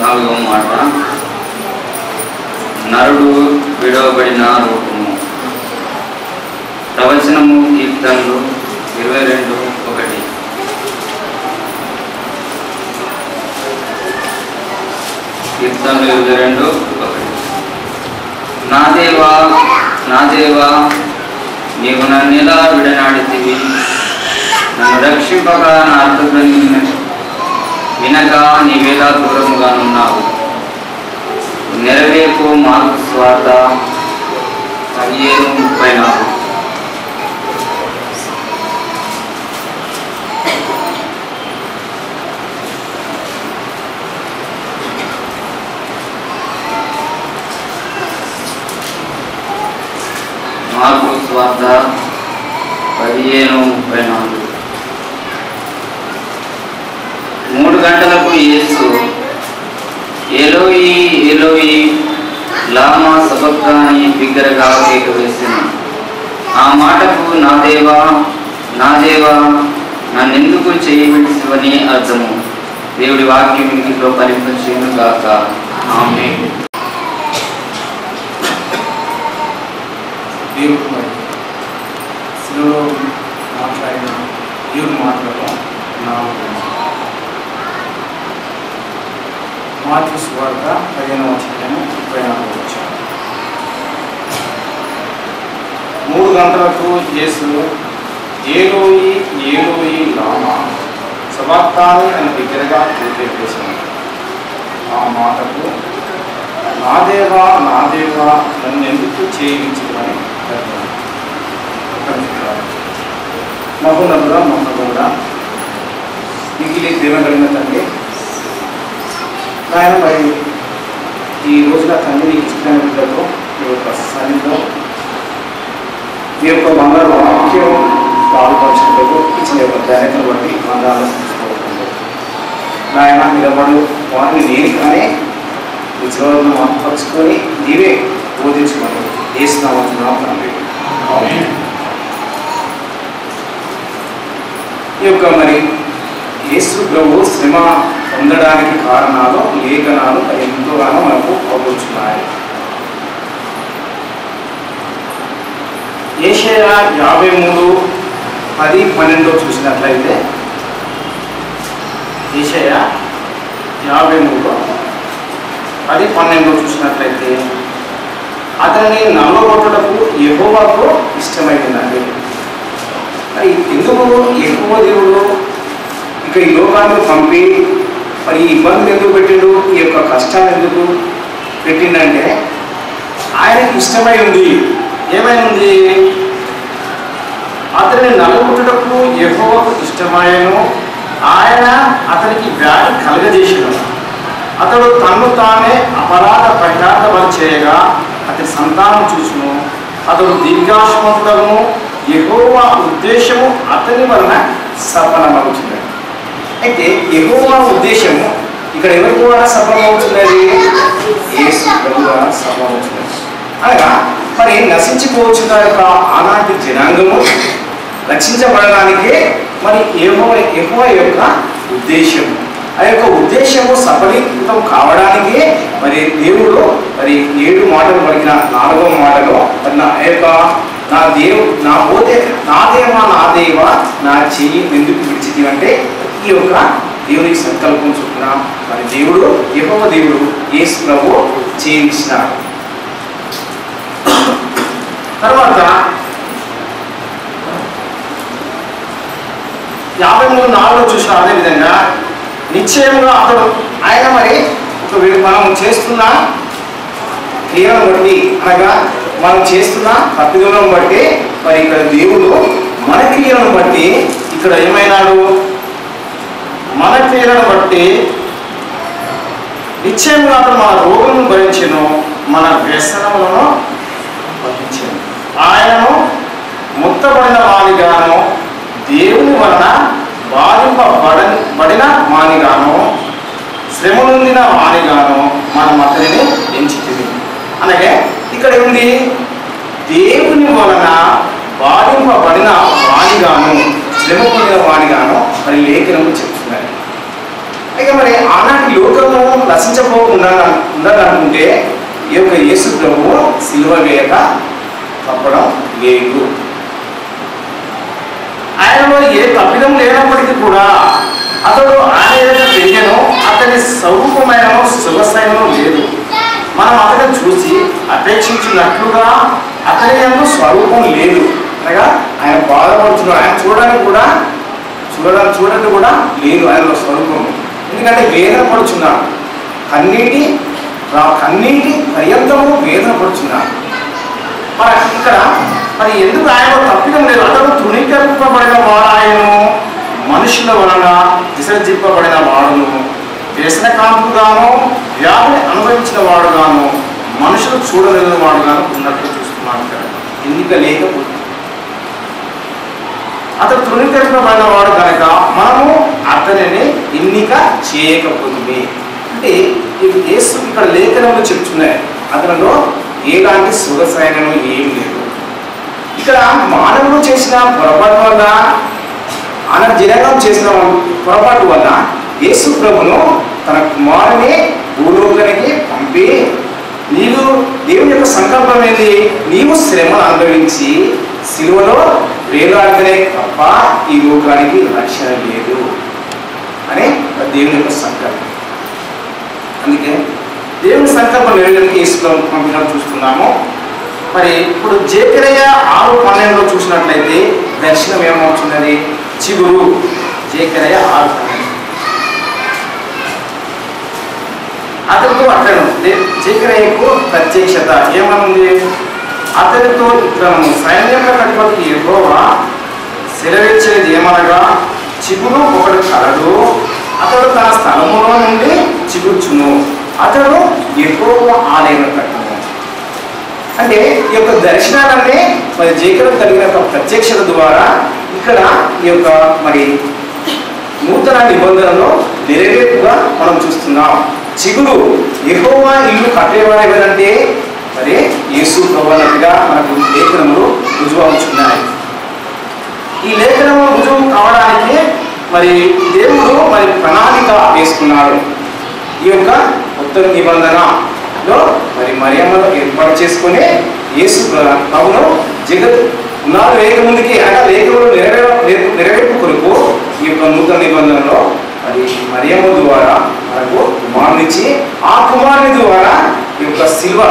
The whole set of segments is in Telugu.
4వ మాట, నరుడు విడవబడిన రూపము. ప్రవచనము కీర్తనలు 22:1. కీర్తనలు 22:1. నా దేవా నా దేవా, నీవు నన్నెలా విడనాడితివి, నన్ను రక్షింపక నా అర్థధ్వని వినక నీవేలా దూరముగానున్నావు. నెరవేర్పు మార్కు స్వార్థ 15:34. మార్కు స్వార్థ 15:34. 3 గంటలకు యేసు ఏలోయి ఏలోయి లామా సబక్తాని బిగ్గరగా కేక వేసెను. ఆ మాటకు నా దేవా నా దేవా, నన్నెందుకు చేయబడిసివని అర్థము. దేవుడి వాక్యం ఇంటిలో ఫలింపచేయును గాక. ఆమేన్. దేవుడు మరి శిలువలో మాట్లాడిన దేవుడు మాటలలో మార్కు సువార్త 15వ అధ్యాయం 34వ వచనం. 3 గంటలకు యేసు ఏలోయి ఏలోయి లామా సబక్తాని అని బిగ్గరగా కేకేశాడు. ఆ మాటకు నా దేవా నా దేవా, నన్ను ఎందుకు చేయించుకుని మహోన్నతుడా మహోన్నతుడా, మిగిలి దేవగలిగిన తండ్రి, ఆయన మరి ఈ రోజున తండ్రి ఇష్టమైన బిడ్డతో మీ యొక్క సన్నిధిలో మీ యొక్క బంగారు వాక్యం పాల్పంచడంలో ఇచ్చిన యొక్క ధన్యతను బట్టి మందాలను తీసుకోవడంలో నాయన నిలబడు వారిని నేను కానీ ఉద్యోగంలో మార్పరుచుకొని నీవే బోధించమని వేస్తున్నామనుకున్నాం తండ్రి. ఈ యొక్క మరి యేసు ప్రభు శ్రమ పొందడానికి కారణాలు లేఖనాలు ఎంతోగానో మనకు అవగొచ్చున్నాయి. యెషయా 53:10-12 చూసినట్లయితే, యెషయా 53:10-12 చూసినట్లయితే, అతన్ని నమ్మగొట్టుటకు యెహోవాకు ఇష్టమైందండి. మరి ఎందుకు యెహోవా దేవుడు ఇక ఈ లోకాన్ని పంపి మరి ఈ ఇబ్బందులు ఎందుకు పెట్టిండు, ఈ యొక్క కష్టాలు ఎందుకు పెట్టిండంటే ఆయనకి ఇష్టమై ఉంది. ఏమై ఉంది? అతన్ని నలుగుట్టుటకు యెహోవాకు ఇష్టమాయను, ఆయన అతనికి వ్యాధి కలగజేసిన. అతడు తన్ను తానే అపరాధ పరిహారం చేయగా అతని సంతానం చూసును. అతడు దీర్ఘాయుష్మంతుడను, యెహోవా ఉద్దేశము అతని వలన సఫలమవుతుంది. అయితే యెహోవా ఉద్దేశము ఇక్కడ ఎవరి ద్వారా సఫలమవుతున్నది? యేసు ప్రభు ద్వారా సఫలమవుతున్నది. అనగా మరి నశించిపోవచ్చున్న యొక్క ఆనాటి జనాంగము రక్షించబడడానికే మరి యెహోవా యొక్క ఉద్దేశము. ఆ యొక్క ఉద్దేశము సఫలీకృతం కావడానికి మరి దేవుడు మరి 7 మాటలు పలికిన 4వ మాటలో మరి నా యొక్క నా దేవా నా దేవా నా చెయ్యి ఎందుకు విడిచితి అంటే ఈ యొక్క దేవునికి సంకల్పం చొప్పున మరి దేవుడు యెహోవా దేవుడు యేసు ప్రభు చేయించినాడు. తర్వాత 53:4 చూసిన అదేవిధంగా నిశ్చయంగా అతడు ఆయన మరి ఒక మనం చేస్తున్న క్రియలను బట్టి అనగా మనం చేస్తున్న తప్పిదలను బట్టి మరి ఇక్కడ దేవుడు మన క్రియలను బట్టి ఇక్కడ ఏమైనాడు? మన క్రియలను బట్టి నిశ్చయంగా అతడు మన రోగులను భరించెను, మన వ్యసనములను వహించెను. ఆయనను ముత్తబడిన వానిగాను, దేవుని వలన బాధింపబడిన వానిగాను, శ్రమ నొందిన వానిగాను మనం అతనిని ఎంచితిమి. అనగా ఇక్కడ ఉంది దేవుని వలన బాధింపబడిన వానిగాను, శ్రమ పొందిన వానిగాను మరి లేఖనము చెప్తున్నారు. ఇక మరి ఆనాటి లోకము నశించపోకుండా ఉండాలనుకుంటే ఈ యొక్క యేసు ప్రభువు సిలువ వేయక తప్పడం లేదు. ఆయనలో ఏ తప్పిదం లేనప్పటికీ కూడా అతడు ఆయన ఏదైతే పెరిగానో అతని స్వరూపమైన సొగసైనను లేదు. మనం అతను చూసి అపేక్షించినట్లుగా అతని యొక్క స్వరూపం లేదు. అనగా ఆయన బాధపడుతున్నాడు. ఆయన చూడడానికి కూడా లేదు ఆయనలో స్వరూపం. ఎందుకంటే వేదన పడుచున్నాడు. కన్నీటి పర్యంతము వేదన పడుచున్నాడు. మరి ఇక్కడ మరి ఎందుకు ఆయన తప్పిదం లేదు? అతను తృణీకరింపబడిన వాడాయను, మనుషుల వలన విసర్జింపబడిన వాడును, వ్యసనకాంతుగాను వ్యాధిని అనుభవించిన వాడుగాను మనుషులు చూడలేని వాడుగాను ఉన్నట్లు చూస్తున్నాడు. ఇక్కడ ఎన్నిక లేకపోతే అతను తృణీకరింపబడిన వాడు కనుక మనము అతనిని ఎన్నిక చేయకపోతుంది. అంటే యేసు ఇక్కడ లేఖనంలో చెప్తున్నాయి అతనిలో ఎలాంటి సొగసైనను ఏం లేదు. ఇక్కడ మానవుడు చేసిన పొరపాటు వల్ల జనగం చేసిన పొరపాటు వల్ల యేసు ప్రభును తన కుమారుని భూలోకానికి పంపి నీవు దేవుని యొక్క సంకల్పం ఏంది? నీవు శ్రమను అనుభవించి సిలువలో వేలాడితే తప్ప ఈ లోకానికి రక్షణ లేదు అని దేవుని యొక్క సంకల్పం. అందుకే దేవుని సంకల్పం నెరవేరడానికి యేసు ప్రభువును పంపించడం చూస్తున్నాము. మరి ఇప్పుడు జకరియా 6:12 చూసినట్లయితే దర్శనం ఏమవుతున్నది? చిగురు. జకరియా 6:12 అతనితో అట్లను జకరియకు ప్రత్యక్షత ఏమనుంది? అతనితో ఇట్లను సైన్యముల అధిపతి యెహోవా సెలవిచ్చేది ఏమనగా చిగురు ఒకడు కలడు, అతడు తన స్థలములో నుండి చిగుర్చును, అతడు యెహోవా ఆలయమును కట్టును. అంటే ఈ యొక్క దర్శనాలన్నీ మరి జకరియకు కలిగిన ఒక ప్రత్యక్షత ద్వారా ఇక్కడ ఈ యొక్క మరి నూతన నిబంధనలో నెరవేర్పుగా మనం చూస్తున్నాం. చిగురు యెహోవా ఇల్లు కట్టేవాడు ఎవరంటే మరి యేసు ప్రభువుగా మనకు లేఖనములు రుజువు అవుతున్నాయి. ఈ లేఖనము రుజువు కావడానికి మరి దేవుడు మరి ప్రణాళిక వేసుకున్నాడు. ఈ యొక్క కొత్త నిబంధనలో మరి మరియమ్మను ఏర్పాటు చేసుకుని యేసు ప్రభువును జగత్ ఉన్నాడు వేగ ముందుకి అనగా లేఖనములు నెరవేర్పు కొరకు ఈ యొక్క నూతన నిబంధనలో మరి మరియమ్మ ద్వారా మనకు కుమారునిచ్చి ఆ కుమారుని ద్వారా ఈ యొక్క శిల్వ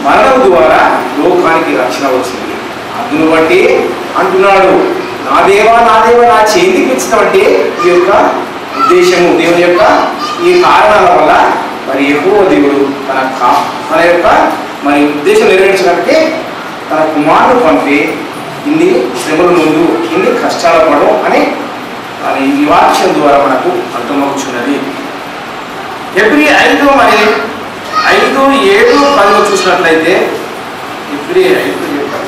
మరణం ద్వారా లోకానికి రక్షణ వచ్చింది. అందును బట్టి అంటున్నాడు, నా దేవా నా చేతికి ఇచ్చినటువంటి ఈ యొక్క ఉద్దేశము దేవుని యొక్క ఈ కారణాల వల్ల మరి యెహోవా దేవుడు తన యొక్క మరి ఉద్దేశం నెరవేర్చడానికి తన కుమారుడు పంపి ఇన్ని శ్రమల ముందు ఇన్ని కష్టాల పడడం అని ఈ వాక్యం ద్వారా మనకు అర్థమవుతున్నది. ఎబ్రీ 5:5-7-10 చూసినట్లయితే ఎబ్రీ 5:7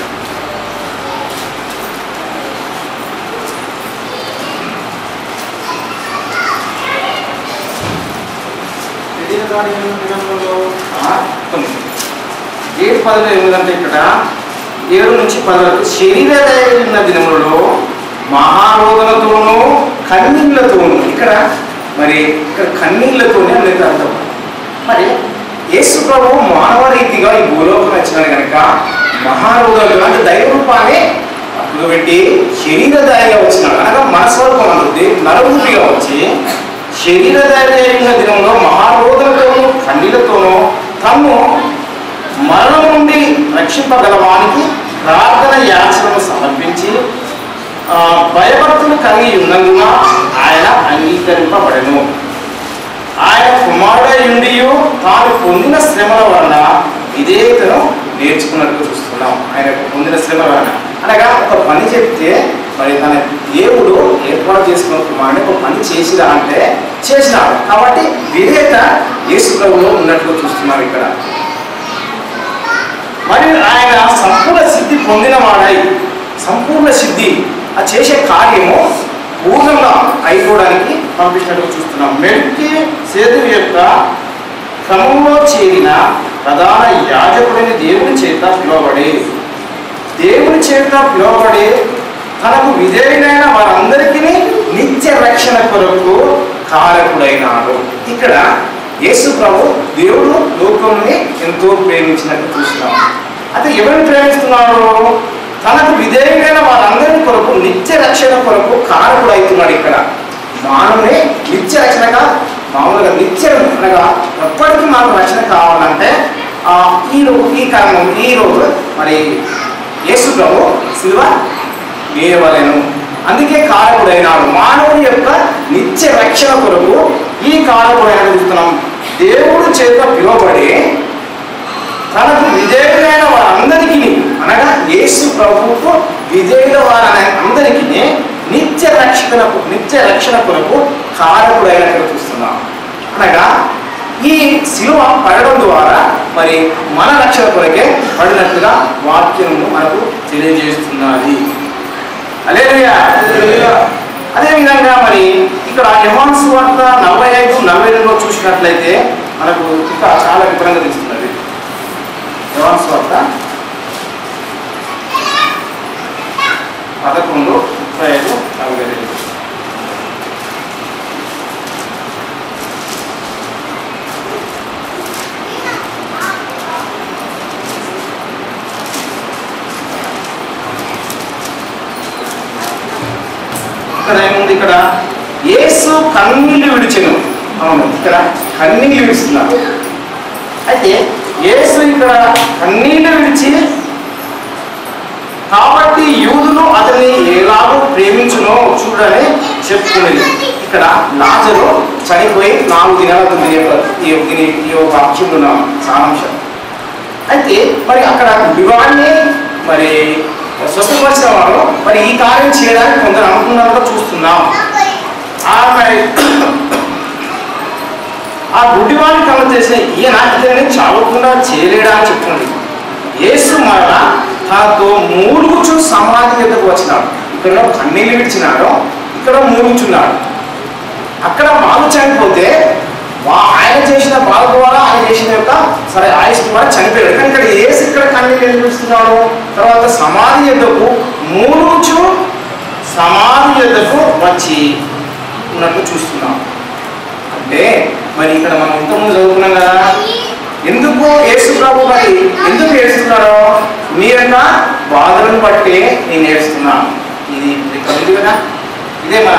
7:10 ఏమిటంటే ఇక్కడ 7-10 వరకు శరీర దైన దినములలో మహారోదనతోనూ కన్నీళ్లతోనూ ఇక్కడ కన్నీళ్లతోనే అనేది అర్థం. మరి యేసు ప్రభువు మానవ రీతిగా ఈ భూలోకం వచ్చినాడు కనుక మహారోదనలు అంటే దైవ రూపాన్ని అప్పుడు పెట్టి శరీరదాయిగా వచ్చినాడు. అనగా మనస్వరూపం అందుతుంది నరరూపిగా వచ్చి శరీరదాయిన దినంలో మహారోదనతోనూ కన్నీళ్లతోనూ తను మరణం నుండి రక్షింపగలవానికి ప్రార్థన యాచనను సమర్పించి భయభక్తులు కలిగి ఉన్నందున ఆయన అంగీకరింపబడెను. ఆయన కుమారుడయుండి తాను పొందిన శ్రమల వలన విధేయతను నేర్చుకున్నట్టు చూస్తున్నాం. ఆయన పొందిన శ్రమల వలన అనగా ఒక పని చెప్తే మరి తన దేవుడు ఏర్పాటు చేసుకున్న కుమారుని ఒక పని చేసిరా అంటే చేసినాడు. కాబట్టి విధేయత యేసు ప్రభువులో ఉన్నట్టుగా చూస్తున్నాం ఇక్కడ. మరియు ఆయన సంపూర్ణ సిద్ధి పొందినవాడై సంపూర్ణ సిద్ధి ఆ చేసే కార్యము పూర్ణంగా అయిపోవడానికి పంపించినట్టు చూస్తున్నాం. మెల్కి సేతువు యొక్క క్రమంలో చేరిన ప్రధాన యాజకుడిని దేవుని చేత పిలువబడి తనకు విధేయులైన వారందరికీ నిత్య రక్షణ కొరకు కారకుడైనాడు. ఇక్కడ యేసు ప్రభు దేవుడు లోకంని ఎంతో ప్రేమించినట్టు చూస్తున్నాం. అయితే ఎవరిని ప్రేమిస్తున్నాడు? తనకు విధేయులైన వారందరి కొరకు నిత్య రక్షణ కొరకు కారకుడు అవుతున్నాడు. ఇక్కడ మానవుని నిత్య రక్షణగా మామూలుగా నిత్యం అనగా ఎప్పటికీ మనకు రక్షణ కావాలంటే ఈ రోజు మరి యేసు ప్రభు శిలువ వేయవలెను. అందుకే కారకుడైనాడు. మానవుని యొక్క నిత్య రక్షణ కొరకు ఈ కారకుడైన చూస్తున్నాం. దేవుడు చేత పిలువబడి తనకు విధేయులైన వారందరికీ అనగా యేసు ప్రభువుకు విధేయుల వారందరికీ నిత్య రక్షణ కొరకు కారకుడైనట్లు చూస్తున్నాం. అనగా ఈ శిలువ పడడం ద్వారా మరి మన రక్షణ కొరకే పడినట్లుగా వాక్యము మనకు తెలియజేస్తున్నది. హల్లెలూయా. అదేవిధంగా మరి ఇక్కడ యోహాను సువార్త 45-42 చూసినట్లయితే మనకు ఇంకా చాలా వివరంగా తెలుస్తున్నది. యోహాను సువార్త 11:35-42. ఏముంది ఇక్కడ? యేసు కన్నీళ్లు విడిచెను. అవును, ఇక్కడ కన్నీళ్లు విడుస్తున్నారు. అయితే యేసు ఇక్కడ కన్నీళ్లు విడిచి కాబట్టి యూదులు అతన్ని ఎలాగో ప్రేమించునో చూడని చెప్పుకునేది. ఇక్కడ లాజరు చనిపోయి 4 దినాల ఈ వాక్యంలో సారాంశం. అయితే మరి అక్కడ వివాహాన్ని మరి స్వస్థపరిచిన వారు మరి ఈ కార్యం చేయడానికి కొందరు అనుకున్నారో చూస్తున్నాం. ఆ గుడ్డివాడిని కళ్ళు చేసిన ఇతన్ని చావకుండా చేయలేడా అని చెప్తుంది. యేసు మరలా తనతో మూలుగుచు సమాధి ఎద్దకు వచ్చినాడు. ఇక్కడ కన్నీళ్ళు విడిచినాడు, ఇక్కడ మూలుగుచున్నాడు. అక్కడ మాలు చనిపోతే ఆయన చేసిన బాధ ద్వారా ఆయన చేసిన యొక్క ఆయుష్ ద్వారా చనిపోయాడు. కానీ ఇక్కడ యేసు ఇక్కడ కన్నీళ్ళు విడిస్తున్నాడు. తర్వాత సమాధి ఎద్దకు మూలుగుచు సమాధి ఎద్దకు వచ్చి ఉన్నట్టు చూస్తున్నాం. అంటే మరి ఇక్కడ మనం ఇంతకుముందు చదువుకున్నాం కదా, ఎందుకు యేసు ప్రభు మరి ఎందుకు ఏడుస్తున్నాడో మీ యొక్క బాధలను బట్టి నేను ఏడుస్తున్నాను. ఇది ఇక్కడ ఉంది కదా, ఇదే మన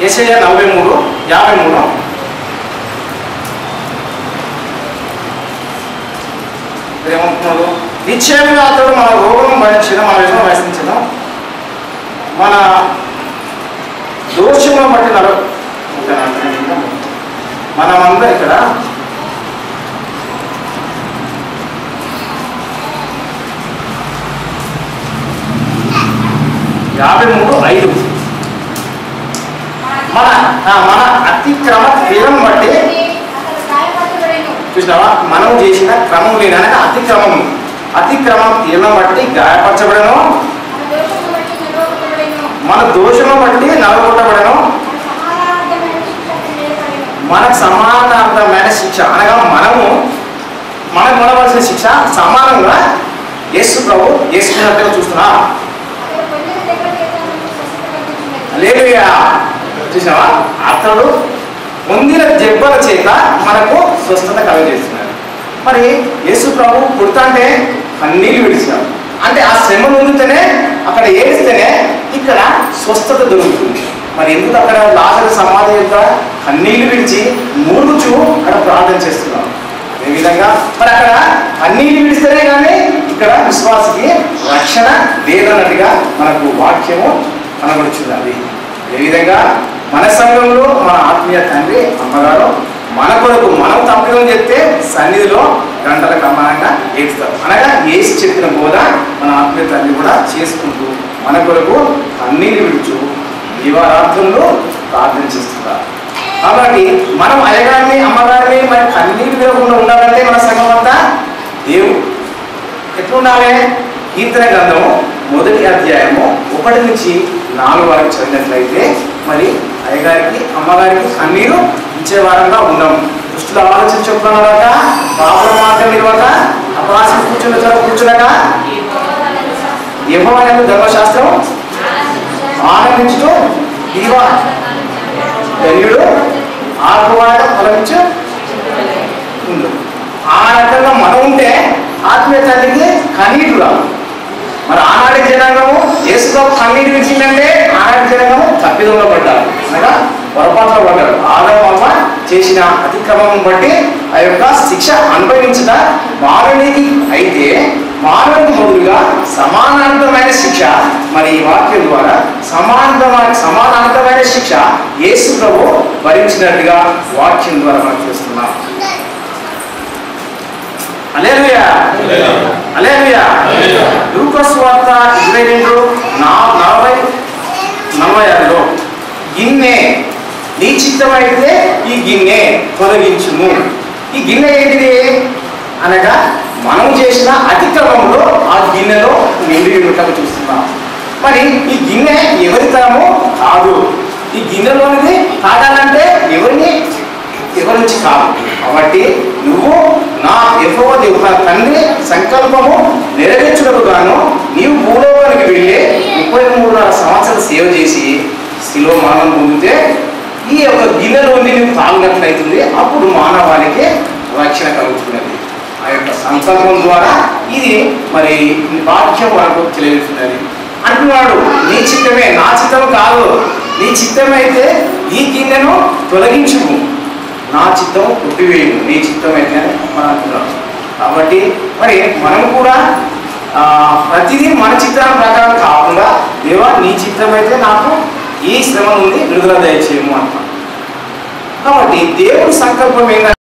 యెషయా 43:53. ఏమంటున్నాడు? నిశ్చయంగా అతడు మన రోగం భరించిన, మన విషయం వహించిన, మన దోషములను బట్టి మనమందరం ఇక్కడ 53:5 మన అతిక్రమ క్రియలను బట్టి చూసినావా, మనం చేసిన క్రమం లేదనగా అతిక్రమం క్రియలను బట్టి గాయపరచబడను, మన దోషములను బట్టి నలగొట్టబడను, మనకు సమానార్థమైన శిక్ష అనగా మనకు ఉండవలసిన శిక్ష సమానంగా యేసు ప్రభు చేసుకున్నట్టుగా చూస్తున్నా. హల్లెలూయా. చూసావా, అతడు పొందిన దెబ్బల చేత మనకు స్వస్థత కలుగజేస్తున్నాడు. మరి యేసు ప్రభు పుడతాంటే కన్నీళ్ళు విడిచినాడు. అంటే ఆ శ్రమ పొందితేనే, అక్కడ ఏడిస్తేనే ఇక్కడ స్వస్థత దొరుకుతుంది. మరి ఎందుకు అక్కడ లాజరు సమాధి యొక్క కన్నీళ్లు విడిచి మూడుచు అక్కడ ప్రార్థన చేస్తున్నాం. అదేవిధంగా మరి అక్కడ కన్నీళ్లు విడిస్తేనే కానీ ఇక్కడ విశ్వాసకి రక్షణ లేదన్నట్టుగా మనకు వాక్యము కనబడుచున్నది. అదేవిధంగా మన సంఘంలో మన ఆత్మీయ తండ్రి అమ్మగారు మన కొరకు మనం తప్పిదం చెప్తే సన్నిధిలో గంటల కమానంగా ఏడుస్తారు. అనగా ఏసి చెప్పిన బోధ మన ఆత్మీయ తండ్రి కూడా చేసుకుంటూ మన కొరకు కన్నీళ్ళు విడుచు దీవారాత్రుల్లో ప్రార్థన చేస్తున్నారు. కాబట్టి మనం అయ్యగారిని అమ్మగారిని మరి కన్నీళ్ళు విడకుండా ఉండాలంటే మన సంఘం అంతా దేవుడు ఎట్లుండాలి? కీర్తన గ్రంథము 1వ అధ్యాయము 1 నుంచి 4 వరకు చదివినట్లయితే మరి అయ్యగారికి అమ్మగారికి కన్నీరు ఇచ్చే వారంగా ఉన్నాం. దుష్టుల ఆలోచన చెప్పుకున్నాక, పాపల మార్గం నిలవక, అపరాశం కూర్చునక, యెహోవా యందు ధర్మశాస్త్రం ఆనందించుతూ ధన్యుడు చెడు ఆకువాడ ఫలించు ఉండు. ఆ రకంగా మనం ఉంటే ఆత్మీయ తండ్రికి కన్నీటురా. మరి ఆనాటి జనాంగము యేసుతో కన్నీటి విడిచిందంటే ఆనాటి జనాంగము తప్పిదంలో పడ్డారు, అనగా పొరపాట్లో పడ్డారు. ఆదాము చేసిన అతిక్రమం బట్టి ఆ యొక్క శిక్ష అనుభవించిన మానవునికి అయితే మానవునికి బదులుగా సమానాంతమైన శిక్ష మరి ఈ వాక్యం ద్వారా సమానాంతమైన శిక్ష యేసు ప్రభు భరించినట్టుగా వాక్యం ద్వారా మనం చూస్తున్నాం. హల్లెలూయా, హల్లెలూయా. లూకా సువార్త 22:40-46లో గిన్నె నీ చిత్తమైతే ఈ గిన్నె తొలగించుము. ఈ గిన్నె ఏంటిది అనగా మనం చేసిన అతిక్రమంలో ఆ గిన్నెలో నిండి ఉండటం చూస్తున్నాం. మరి ఈ గిన్నె ఎవరి తరమో కాదు. ఈ గిన్నెలోనిది తాగాలంటే ఎవరి నుంచి కాదు. కాబట్టి నువ్వు నా యెహోవా దేవుడు తండ్రి సంకల్పము నెరవేర్చుటకు గాను నీవు భూలోకానికి వెళ్ళి 33 సంవత్సరాలు సేవ చేసి శిలువ మరణం పొందితే ఈ యొక్క గిన్నెలోని నువ్వు తాగినట్లయితుంది. అప్పుడు మానవానికి రక్షణ కలుగుతున్నది. ఆ యొక్క సంకల్పం ద్వారా ఇది మరి వాక్యం వరకు తెలియజేస్తున్నది. అంటున్నాడు, నీ చిత్తమే, నా చిత్తం కాదు. నీ చిత్తమైతే ఈ గిన్నెను తొలగించుము, నా చిత్తం కొట్టివేయము, నీ చిత్తం అయితే మనం అంటున్నాం. కాబట్టి మరి మనం కూడా ప్రతిదీ మన చిత్రం ప్రకారం కాకుండా దేవా నీ చిత్తం అయితే నాకు ఈ శ్రమ నుండి విడుదల దయచేయము అంటాం. కాబట్టి దేవుడి సంకల్పం ఏంటంటే